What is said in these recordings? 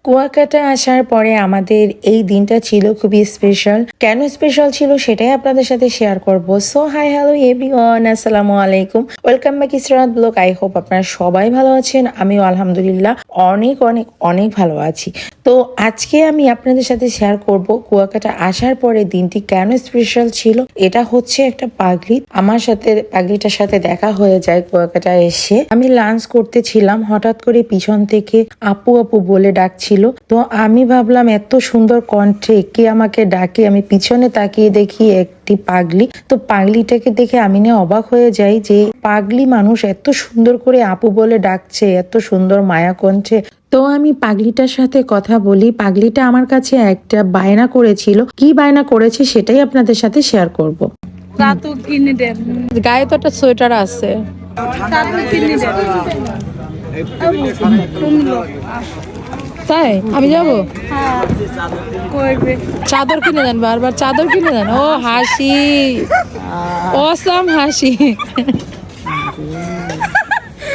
কুয়াকাটা আসার পরে আমাদের এই দিনটা ছিল খুবই স্পেশাল। কেন স্পেশাল ছিল সেটাই আপনাদের সাথে শেয়ার করব। সো হাই হ্যালো এভরিওয়ান, আসসালামু আলাইকুম, welcome back Israt blog. I hope আপনারা সবাই ভালো আছেন। আমিও আলহামদুলিল্লাহ অনেক অনেক অনেক ভালো আছি। তো আজকে আমি আপনাদের সাথে শেয়ার করব কুয়াকাটা আসার পরে দিনটি কেন স্পেশাল ছিল। এটা হচ্ছে একটা পাগড়ি। আমার সাথে পাগড়িটার সাথে দেখা হয়ে যায় কুয়াকাটা এসে। আমি লাঞ্চ করতেছিলাম, হঠাৎ করে পিছন থেকে আপু আপু বলে ডাকছিল। তো আমি ভাবলাম এত সুন্দর কণ্ঠে কে আমাকে ডাকে। আমি পিছনে তাকিয়ে দেখি একটি পাগলি। তো পাগলিটাকে দেখে আমি না অবাক হয়ে যাই যে পাগলি মানুষ এত সুন্দর করে আপু বলে ডাকছে, এত সুন্দর মায়া কণ্ঠে। তো আমি পাগলিটার সাথে কথা বলি। পাগলিটা আমার কাছে একটা বায়না করেছিল, কি বায়না করেছে সেটাই আপনাদের সাথে শেয়ার করব। চাদর কিনে দেন, গায়ে তো একটা সোয়েটার আছে। চাদর কিনে দেন। তাই আমি যাবো, হ্যাঁ, করবে। চাদর কিনে দেন, বারবার চাদর কিনে দেন। ও হাসি, অসাম হাসি,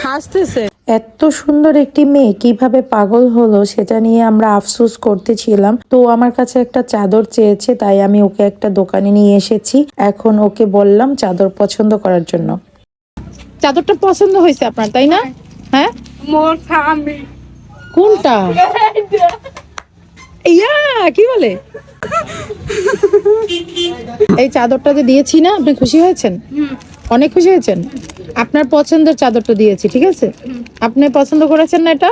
হাসতেছে। এত সুন্দর একটি মেয়ে কিভাবে পাগল হলো সেটা নিয়ে আমরা আফসোস করতেছিলাম। তো আমার কাছে একটা চাদর চেয়েছে, তাই আমি ওকে একটা দোকানে নিয়ে এসেছি। এখন ওকে বললাম চাদর পছন্দ করার জন্য। চাদরটা পছন্দ হয়েছে আপনার, তাই না? হ্যাঁ, মোর স্বামী কোনটা? ইয়া কি বলে, এই চাদরটা যে দিয়েছি না, আপনি খুশি হয়েছেন? অনেক খুশি হয়েছেন। আপনার পছন্দের চাদরটা দিয়েছি, ঠিক আছে? আপনি পছন্দ করেছেন না এটা?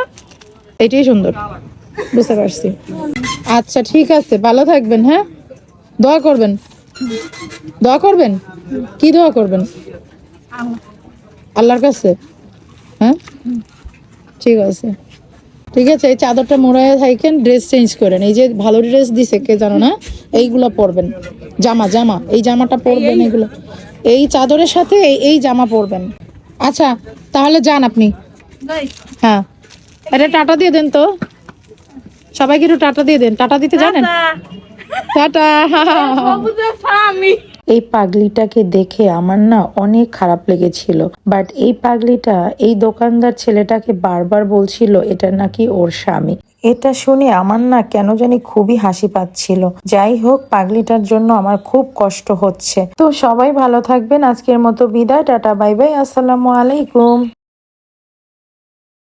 এটাই সুন্দর, বুঝতে পারছি। আচ্ছা ঠিক আছে, ভালো থাকবেন। হ্যাঁ, দোয়া করবেন। দোয়া করবেন, কি দোয়া করবেন? আল্লাহর কাছে। হ্যাঁ ঠিক আছে, ঠিক আছে। এই চাদরটা মোড়ায় থাকেন, ড্রেস চেঞ্জ করেন। এই যে ভালো ড্রেস দিছে কে জানো না, এইগুলো পরবেন। জামা জামা এই জামাটা পরবেন, এগুলো এই চাদরের সাথে এই জামা পরবেন। আচ্ছা তাহলে যান আপনি। হ্যাঁ, এটা টাটা দিয়ে দেন তো, সবাইকে একটু টাটা দিয়ে দেন। টাটা দিতে জানেন? টাটা। স্বামী এই পাগলিটাকে দেখে আমার না অনেক খারাপ লেগেছিল, বাট এই পাগলিটা এই দোকানদার ছেলেটাকে বারবার বলছিল এটা নাকি ওর স্বামী। এটা শুনে আমার না কেন জানি খুবই হাসি পাচ্ছিল। যাই হোক, পাগলিটার জন্য আমার খুব কষ্ট হচ্ছে। তো সবাই ভালো থাকবেন। আজকের মতো বিদায়, টাটা বাই বাই, আসসালামু আলাইকুম।